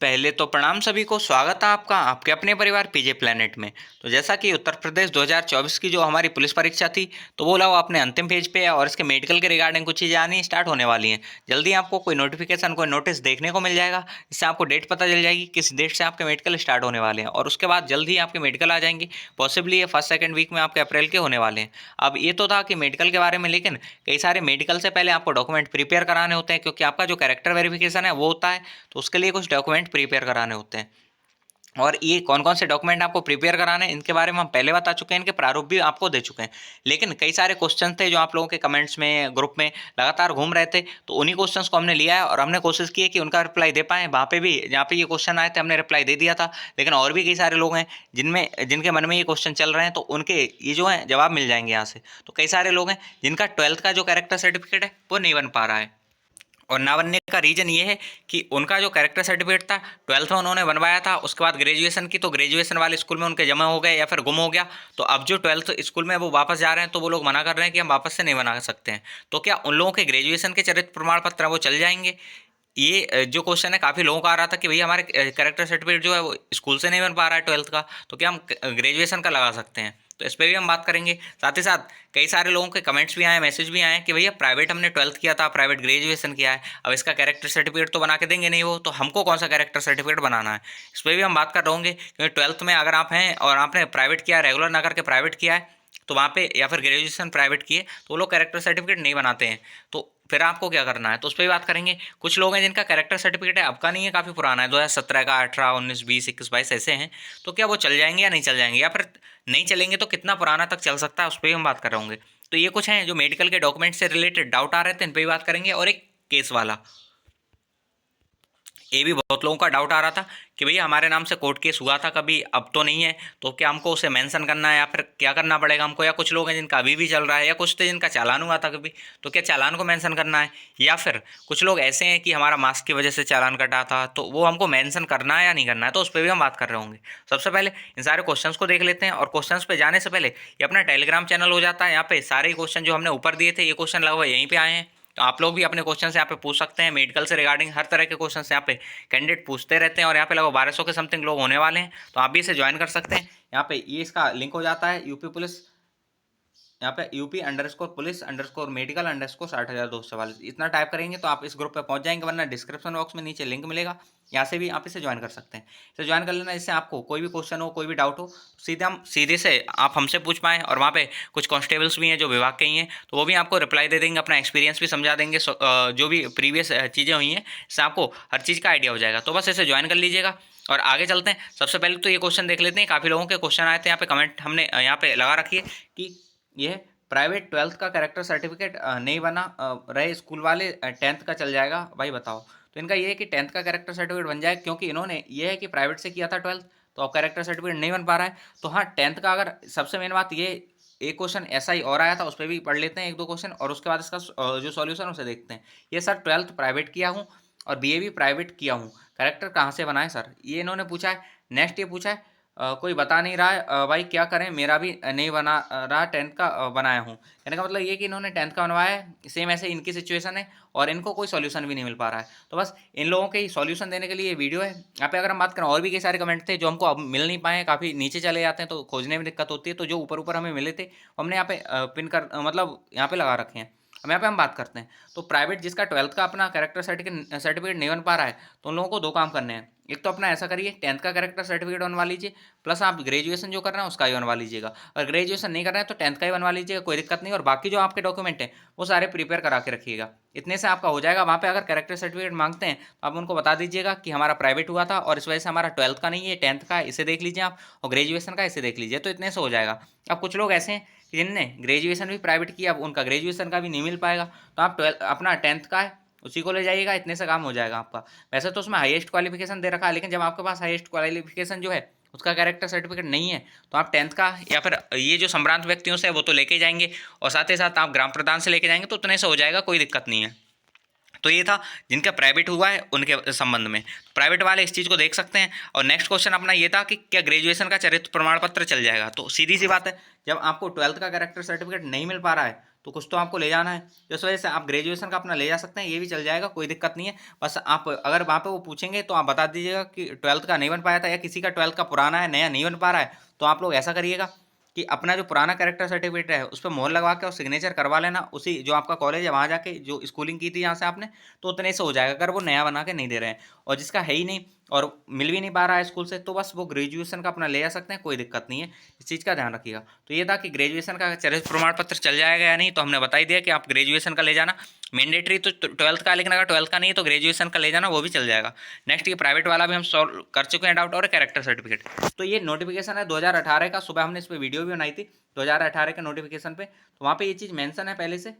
पहले तो प्रणाम सभी को। स्वागत है आपका आपके अपने परिवार पीजे प्लेनेट में। तो जैसा कि उत्तर प्रदेश 2024 की जो हमारी पुलिस परीक्षा थी, तो वो लोग अपने अंतिम पेज पे है और इसके मेडिकल के रिगार्डिंग कुछ चीज़ें आनी स्टार्ट होने वाली हैं। जल्दी आपको कोई नोटिफिकेशन कोई नोटिस देखने को मिल जाएगा। इससे आपको डेट पता चल जाएगी किस डेट से आपके मेडिकल स्टार्ट होने वाले हैं, और उसके बाद जल्द ही आपके मेडिकल आ जाएंगे। पॉसिबली ये फर्स्ट सेकंड वीक में आपके अप्रैल के होने वाले हैं। अब ये तो था कि मेडिकल के बारे में, लेकिन कई सारे मेडिकल से पहले आपको डॉक्यूमेंट प्रिपेयर कराने होते हैं, क्योंकि आपका जो कैरेक्टर वेरिफिकेशन है वो होता है। तो उसके लिए कुछ डॉक्यूमेंट प्रिपेयर कराने होते हैं। और ये कौन कौन से डॉक्यूमेंट आपको प्रिपेयर कराने हैं, इनके बारे में हम पहले बता चुके हैं, इनके प्रारूप भी आपको दे चुके हैं। लेकिन कई सारे क्वेश्चन थे जो आप लोगों के कमेंट्स में ग्रुप में लगातार घूम रहे थे, तो उन्हीं क्वेश्चंस को हमने लिया है और हमने कोशिश की है कि उनका रिप्लाई दे पाएँ। वहाँ पे भी जहाँ पे ये क्वेश्चन आए थे हमने रिप्लाई दे दिया था, लेकिन और भी कई सारे लोग हैं जिनके मन में ये क्वेश्चन चल रहे हैं, तो उनके ये जो है जवाब मिल जाएंगे यहाँ से। तो कई सारे लोग हैं जिनका 12th का जो कैरेक्टर सर्टिफिकेट है वो नहीं बन पा रहा है, और ना बनने का रीज़न ये है कि उनका जो कैरेक्टर सर्टिफिकेट था 12th में उन्होंने बनवाया था, उसके बाद ग्रेजुएशन की तो ग्रेजुएशन वाले स्कूल में उनके जमा हो गए या फिर गुम हो गया। तो अब जो 12th स्कूल में वो वापस जा रहे हैं, तो वो लोग मना कर रहे हैं कि हम वापस से नहीं बना सकते हैं। तो क्या उन लोगों के ग्रेजुएशन के चरित्र प्रमाण पत्र हैं वो चल जाएंगे? ये जो क्वेश्चन है काफ़ी लोगों का आ रहा था कि भैया हमारे कैरेक्टर सर्टिफिकेट जो है वो स्कूल से नहीं बन पा रहा है 12th का, तो क्या हम ग्रेजुएशन का लगा सकते हैं? तो इस पर भी हम बात करेंगे। साथ ही साथ कई सारे लोगों के कमेंट्स भी आए, मैसेज भी आए कि भैया प्राइवेट हमने 12th किया था, प्राइवेट ग्रेजुएशन किया है, अब इसका कैरेक्टर सर्टिफिकेट तो बना के देंगे नहीं वो, तो हमको कौन सा कैरेक्टर सर्टिफिकेट बनाना है? इस पर भी हम बात कर रहे क्योंकि 12th में अगर आप हैं और आपने प्राइवेट किया, रेगुलर ना करके प्राइवेट किया है, तो वहाँ पे या फिर ग्रेजुएशन प्राइवेट किए, तो वो लोग कैरेक्टर सर्टिफिकेट नहीं बनाते हैं। तो फिर आपको क्या करना है, तो उस पर भी बात करेंगे। कुछ लोग हैं जिनका कैरेक्टर सर्टिफिकेट है अब का नहीं है, काफ़ी पुराना है, 2017 का, 18, 19, 20, 21, 22 ऐसे हैं। तो क्या वो चल जाएंगे या नहीं चल जाएंगे, या फिर नहीं चलेंगे तो कितना पुराना तक चल सकता है, उस पर भी हम बात कर रहे होंगे। तो ये कुछ हैं जो मेडिकल के डॉक्यूमेंट से रिलेटेड डाउट आ रहे थे, इन पर भी बात करेंगे। और एक केस वाला, ये भी बहुत लोगों का डाउट आ रहा था कि भैया हमारे नाम से कोर्ट केस हुआ था कभी, अब तो नहीं है, तो क्या हमको उसे मेंशन करना है या फिर क्या करना पड़ेगा हमको? या कुछ लोग हैं जिनका अभी भी चल रहा है, या कुछ थे जिनका चालान हुआ था कभी, तो क्या चालान को मेंशन करना है? या फिर कुछ लोग ऐसे हैं कि हमारा मास्क की वजह से चालान कटा था, तो वो हमको मेंशन करना है या नहीं करना है? तो उस पर भी हम बात कर रहे होंगे। सबसे पहले इन सारे क्वेश्चंस को देख लेते हैं, और क्वेश्चंस पे जाने से पहले ये अपना टेलीग्राम चैनल हो जाता है। यहाँ पे सारे क्वेश्चन जो हमने ऊपर दिए थे, ये क्वेश्चन लगभग यहीं पे आए हैं, तो आप लोग भी अपने क्वेश्चन यहाँ पे पूछ सकते हैं। मेडिकल से रिगार्डिंग हर तरह के क्वेश्चन यहाँ पे कैंडिडेट पूछते रहते हैं, और यहाँ पे लगभग 1200 के समथिंग लोग होने वाले हैं, तो आप भी इसे ज्वाइन कर सकते हैं। यहाँ पे ये इसका लिंक हो जाता है यूपी पुलिस, यहाँ पे UP_पुलिस_मेडिकल_ 60,244 इतना टाइप करेंगे तो आप इस ग्रुप पे पहुंच जाएंगे, वरना डिस्क्रिप्शन बॉक्स में नीचे लिंक मिलेगा, यहाँ से भी आप इसे ज्वाइन कर सकते हैं। इसे ज्वाइन कर लेना, इससे आपको कोई भी क्वेश्चन हो, कोई भी डाउट हो, सीधे से आप हमसे पूछ पाएँ। और वहाँ पे कुछ कांस्टेबल्स भी हैं जो विभाग के ही हैं, तो वो भी आपको रिप्लाई दे देंगे, अपना एक्सपीरियंस भी समझा देंगे, जो भी प्रीवियस चीज़ें हुई हैं, इससे आपको हर चीज़ का आइडिया हो जाएगा। तो बस इसे ज्वाइन कर लीजिएगा और आगे चलते हैं। सबसे पहले तो ये क्वेश्चन देख लेते हैं। काफ़ी लोगों के क्वेश्चन आए थे, यहाँ पे कमेंट हमने यहाँ पे लगा रखी है कि यह प्राइवेट 12th का कैरेक्टर सर्टिफिकेट नहीं बना रहे स्कूल वाले, 10th का चल जाएगा भाई बताओ? तो इनका ये है कि 10th का कैरेक्टर सर्टिफिकेट बन जाए, क्योंकि इन्होंने ये है कि प्राइवेट से किया था 12th, तो अब कैरेक्टर सर्टिफिकेट नहीं बन पा रहा है। तो हाँ, 10th का अगर, सबसे मेन बात ये, एक क्वेश्चन ऐसा ही और आया था, उस पर भी पढ़ लेते हैं एक दो क्वेश्चन, और उसके बाद इसका जो सॉल्यूशन उसे देखते हैं। ये सर 12th प्राइवेट किया हूँ और BA भी प्राइवेट किया हूँ, कैरेक्टर कहाँ से बनाए सर, ये इन्होंने पूछा है। नेक्स्ट ये पूछा है कोई बता नहीं रहा है भाई क्या करें, मेरा भी नहीं बना रहा, 10th का बनाया हूँ। कहने का मतलब ये कि इन्होंने 10th का बनवाया है, सेम ऐसे इनकी सिचुएशन है और इनको कोई सॉल्यूशन भी नहीं मिल पा रहा है। तो बस इन लोगों के ही सॉल्यूशन देने के लिए ये वीडियो है। यहाँ पे अगर हम बात करें, और भी कई सारे कमेंट थे जो हमको अब मिल नहीं पाए, काफ़ी नीचे चले जाते हैं तो खोजने में दिक्कत होती है। तो जो ऊपर ऊपर हमें मिले थे हमने यहाँ पे पिन कर मतलब यहाँ पे लगा रखे हैं। अब यहाँ पे हम बात करते हैं, तो प्राइवेट जिसका 12th का अपना कैरेक्टर सर्टिफिकेट नहीं बन पा रहा है, तो उन लोगों को दो काम करने हैं। एक तो अपना ऐसा करिए, 10th का कैरेक्टर सर्टिफिकेट बनवा लीजिए, प्लस आप ग्रेजुएशन जो कर रहे हैं उसका ही बनवा लीजिएगा। और ग्रेजुएशन नहीं कर रहे हैं तो 10th का ही बनवा लीजिएगा, कोई दिक्कत नहीं। और बाकी जो आपके डॉक्यूमेंट हैं वो सारे प्रिपेयर करा के रखिएगा, इतने से आपका हो जाएगा। वहाँ पे अगर कैरेक्टर सर्टिफिकेट मांगते हैं तो आप उनको बता दीजिएगा कि हमारा प्राइवेट हुआ था और इस वजह से हमारा 12th का नहीं है, 10th का है, इसे देख लीजिए आप, और ग्रेजुएशन का इसे देख लीजिए, तो इतने से हो जाएगा। अब कुछ लोग ऐसे हैं कि जिनने ग्रेजुएशन भी प्राइवेट किया, अब उनका ग्रेजुएशन का भी नहीं मिल पाएगा, तो आप 12 अपना 10th का है उसी को ले जाइएगा, इतने से काम हो जाएगा आपका। वैसे तो उसमें हाईएस्ट क्वालिफिकेशन दे रखा है, लेकिन जब आपके पास हाईएस्ट क्वालिफिकेशन जो है उसका कैरेक्टर सर्टिफिकेट नहीं है, तो आप 10th का या फिर ये जो संभ्रांत व्यक्तियों से वो तो लेके जाएंगे, और साथ ही साथ आप ग्राम प्रधान से लेके जाएंगे, तो उतने से हो जाएगा, कोई दिक्कत नहीं है। तो ये था जिनका प्राइवेट हुआ है उनके संबंध में, प्राइवेट वाले इस चीज़ को देख सकते हैं। और नेक्स्ट क्वेश्चन अपना ये था कि क्या ग्रेजुएशन का चरित्र प्रमाण पत्र चल जाएगा? तो सीधी सी बात है, जब आपको 12th का कैरेक्टर सर्टिफिकेट नहीं मिल पा रहा है तो कुछ तो आपको ले जाना है, तो इस वजह से आप ग्रेजुएशन का अपना ले जा सकते हैं, ये भी चल जाएगा, कोई दिक्कत नहीं है। बस आप अगर वहाँ पे वो पूछेंगे तो आप बता दीजिएगा कि 12th का नहीं बन पाया था, या किसी का 12th का पुराना है, नया नहीं बन पा रहा है, तो आप लोग ऐसा करिएगा कि अपना जो पुराना कैरेक्टर सर्टिफिकेट है उस पर मोहर लगवा के और सिग्नेचर करवा लेना, उसी जो आपका कॉलेज है वहाँ जाके, जो स्कूलिंग की थी जहाँ से आपने, तो उतने से हो जाएगा, अगर वो नया बना के नहीं दे रहे हैं। और जिसका है ही नहीं और मिल भी नहीं पा रहा है स्कूल से, तो बस वो ग्रेजुएशन का अपना ले जा सकते हैं, कोई दिक्कत नहीं है, इस चीज़ का ध्यान रखिएगा। तो ये था कि ग्रेजुएशन का चरित्र प्रमाण पत्र चल जाएगा या नहीं, तो हमने बता ही दिया कि आप ग्रेजुएशन का ले जाना, मैंडेटरी तो 12th का, लेकिन अगर 12th का नहीं है तो ग्रेजुएशन का ले जाना, वो भी चल जाएगा। नेक्स्ट ये प्राइवेट वाला भी हम सॉल्व कर चुके हैं डाउट, और कैरेक्टर सर्टिफिकेट, तो ये नोटिफिकेशन है 2018 का, सुबह हमने इस पर वीडियो भी बनाई थी 2018 के नोटिफिकेशन पे, तो वहाँ पे ये चीज़ मेंशन है पहले से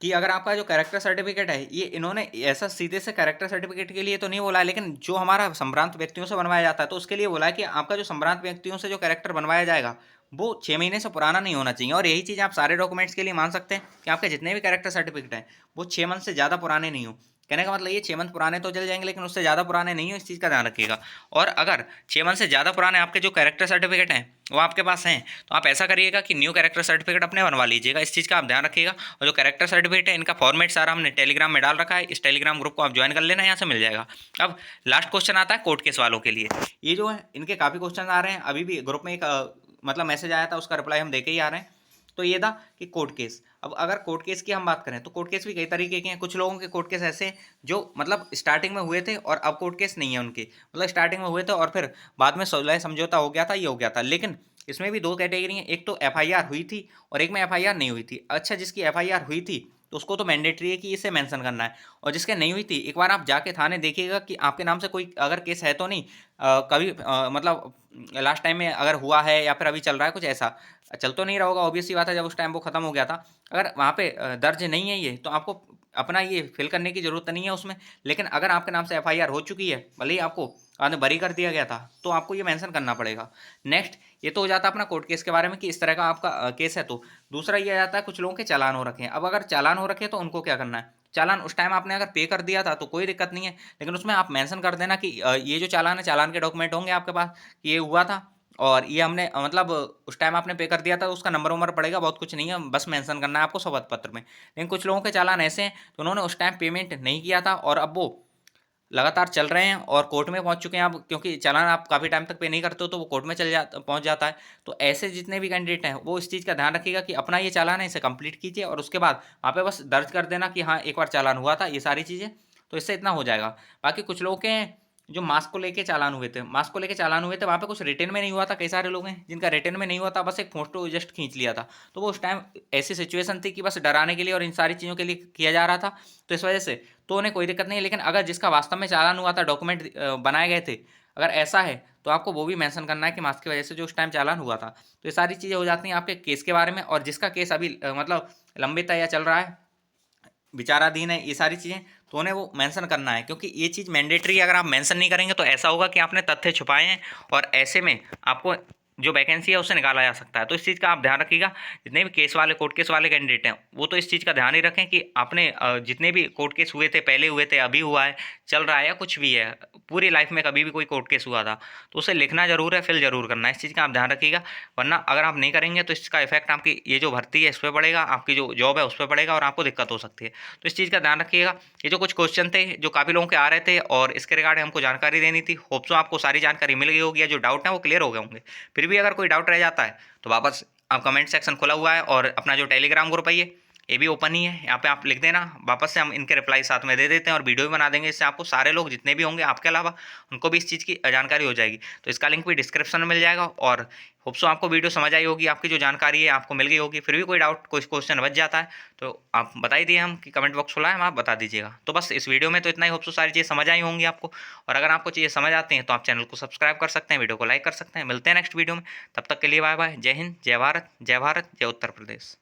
कि अगर आपका जो कैरेक्टर सर्टिफिकेट है, ये इन्होंने ऐसा सीधे से कैरेक्टर सर्टिफिकेट के लिए तो नहीं बोला है, लेकिन जो हमारा संभ्रांत व्यक्तियों से बनवाया जाता है तो उसके लिए बोला है कि आपका जो संभ्रांत व्यक्तियों से जो कैरेक्टर बनवाया जाएगा वो 6 महीने से पुराना नहीं होना चाहिए। और यही चीज़ आप सारे डॉक्यूमेंट्स के लिए मान सकते हैं कि आपके जितने भी कैरेक्टर सर्टिफिकेट हैं वो 6 मंथ से ज़्यादा पुराने नहीं हो। कहने का मतलब ये 6 मंथ पुराने तो चल जाएंगे, लेकिन उससे ज़्यादा पुराने नहीं हो, इस चीज़ का ध्यान रखिएगा। और अगर 6 मंथ से ज़्यादा पुराने आपके जो कैरेक्टर सर्टिफिकेट हैं वो आपके पास हैं, तो आप ऐसा करिएगा कि न्यू कैरेक्टर सर्टिफिकेट अपने बनवा लीजिएगा, इस चीज़ का आप ध्यान रखिएगा। और जो कैरेक्टर सर्टिफिकेट है इनका फॉर्मेट सारा हमने टेलीग्राम में डाल रखा है, इस टेलीग्राम ग्रुप को आप ज्वाइन कर लेना, यहाँ से मिल जाएगा। अब लास्ट क्वेश्चन आता है कोर्ट केस वालों के लिए। ये जो है इनके काफ़ी क्वेश्चन आ रहे हैं, अभी भी ग्रुप में एक मतलब मैसेज आया था, उसका रिप्लाई हम देके ही आ रहे हैं। तो ये था कि कोर्ट केस। अब अगर कोर्ट केस की हम बात करें तो कोर्ट केस भी कई तरीके के हैं। कुछ लोगों के कोर्ट केस ऐसे जो मतलब स्टार्टिंग में हुए थे और अब कोर्ट केस नहीं है उनके, मतलब स्टार्टिंग में हुए थे और फिर बाद में सुलह समझौता हो गया था, ये हो गया था। लेकिन इसमें भी दो कैटेगरी हैं, एक तो एफआईआर हुई थी और एक में एफआईआर नहीं हुई थी। अच्छा, जिसकी एफआईआर हुई थी तो उसको तो मैंडेटरी है कि इसे मेंशन करना है, और जिसके नहीं हुई थी एक बार आप जाके थाने देखिएगा कि आपके नाम से कोई अगर केस है तो नहीं, कभी मतलब लास्ट टाइम में अगर हुआ है या फिर अभी चल रहा है, कुछ ऐसा चल तो नहीं रहा होगा, ऑब्वियस सी बात है, जब उस टाइम वो खत्म हो गया था। अगर वहाँ पे दर्ज नहीं है ये, तो आपको अपना ये फिल करने की जरूरत नहीं है उसमें। लेकिन अगर आपके नाम से एफआईआर हो चुकी है, भले ही आपको बाद में बरी कर दिया गया था, तो आपको ये मेंशन करना पड़ेगा। नेक्स्ट, ये तो हो जाता है अपना कोर्ट केस के बारे में कि इस तरह का आपका केस है। तो दूसरा ये आ जाता है कुछ लोगों के चालान हो रखे हैं। अब अगर चालान हो रखे हैं तो उनको क्या करना है, चालान उस टाइम आपने अगर पे कर दिया था तो कोई दिक्कत नहीं है, लेकिन उसमें आप मेंशन कर देना कि ये जो चालान है, चालान के डॉक्यूमेंट होंगे आपके पास कि ये हुआ था और ये हमने मतलब उस टाइम आपने पे कर दिया था, तो उसका नंबर वंबर पड़ेगा, बहुत कुछ नहीं है, बस मेंशन करना है आपको शपथ पत्र में। लेकिन कुछ लोगों के चालान ऐसे हैं तो उन्होंने उस टाइम पेमेंट नहीं किया था और अब वो लगातार चल रहे हैं और कोर्ट में पहुंच चुके हैं अब, क्योंकि चालान आप काफ़ी टाइम तक पे नहीं करते हो तो वो कोर्ट में पहुंच जाता है। तो ऐसे जितने भी कैंडिडेट हैं वो इस चीज़ का ध्यान रखिएगा कि अपना ये चालान है इसे कंप्लीट कीजिए और उसके बाद वहाँ पे बस दर्ज कर देना कि हाँ एक बार चालान हुआ था, ये सारी चीज़ें, तो इससे इतना हो जाएगा। बाकी कुछ लोग के जो मास्क को लेके चालान हुए थे, मास्क को लेके चालान हुए थे, वहाँ पे कुछ रिटर्न में नहीं हुआ था। कई सारे लोग हैं जिनका रिटर्न में नहीं हुआ था, बस एक फोटो जस्ट खींच लिया था। तो वो उस टाइम ऐसी सिचुएशन थी कि बस डराने के लिए और इन सारी चीज़ों के लिए किया जा रहा था, तो इस वजह से तो उन्हें कोई दिक्कत नहीं है। लेकिन अगर जिसका वास्तव में चालान हुआ था, डॉक्यूमेंट बनाए गए थे, अगर ऐसा है तो आपको वो भी मेंशन करना है कि मास्क की वजह से जो उस टाइम चालान हुआ था। तो ये सारी चीज़ें हो जाती हैं आपके केस के बारे में। और जिसका केस अभी मतलब लंबित है या चल रहा है, विचाराधीन है, ये सारी चीज़ें, तो उन्हें वो मेंशन करना है, क्योंकि ये चीज़ मैंडेटरी है। अगर आप मेंशन नहीं करेंगे तो ऐसा होगा कि आपने तथ्य छुपाए हैं और ऐसे में आपको जो वैकेंसी है उससे निकाला जा सकता है। तो इस चीज़ का आप ध्यान रखिएगा। जितने भी केस वाले कोर्ट केस वाले कैंडिडेट हैं वो तो इस चीज़ का ध्यान ही रखें कि आपने जितने भी कोर्ट केस हुए थे, पहले हुए थे, अभी हुआ है, चल रहा है या कुछ भी है, पूरी लाइफ में कभी भी कोई कोर्ट केस हुआ था तो उसे लिखना जरूर है, फिल जरूर करना है। इस चीज़ का आप ध्यान रखिएगा, वरना अगर आप नहीं करेंगे तो इसका इफेक्ट आपकी ये जो भर्ती है इस पर पड़ेगा, आपकी जो जॉब है उस पर पड़ेगा और आपको दिक्कत हो सकती है। तो इस चीज़ का ध्यान रखिएगा। ये जो कुछ क्वेश्चन थे जो काफ़ी लोगों के आ रहे थे और इसके रिगार्ड हमको जानकारी देनी थी, होप सो आपको सारी जानकारी मिल गई होगी या जो डाउट है वो क्लियर हो गए होंगे। फिर भी अगर कोई डाउट रह जाता है तो वापस आप कमेंट सेक्शन खुला हुआ है और अपना जो टेलीग्राम ग्रुप है ये भी ओपन ही है, यहाँ पे आप लिख देना, वापस से हम इनके रिप्लाई साथ में दे देते हैं और वीडियो भी बना देंगे। इससे आपको सारे लोग जितने भी होंगे आपके अलावा उनको भी इस चीज़ की जानकारी हो जाएगी। तो इसका लिंक भी डिस्क्रिप्शन में मिल जाएगा। और होप सो आपको वीडियो समझ आई होगी, आपकी जो जानकारी है आपको मिल गई होगी। फिर भी कोई डाउट, कोई क्वेश्चन बच जाता है तो आप बता ही दिए हम कि कमेंट बॉक्स खुला है, हम आप बता दीजिएगा। तो बस इस वीडियो में तो इतना ही। होप सो सारी चीज़ें समझ आई होंगी आपको। और अगर आपको चीज़ें समझ आती हैं तो आप चैनल को सब्सक्राइब कर सकते हैं, वीडियो को लाइक कर सकते हैं। मिलते हैं नेक्स्ट वीडियो में, तब तक के लिए बाय बाय। जय हिंद, जय भारत, जय भारत, जय उत्तर प्रदेश।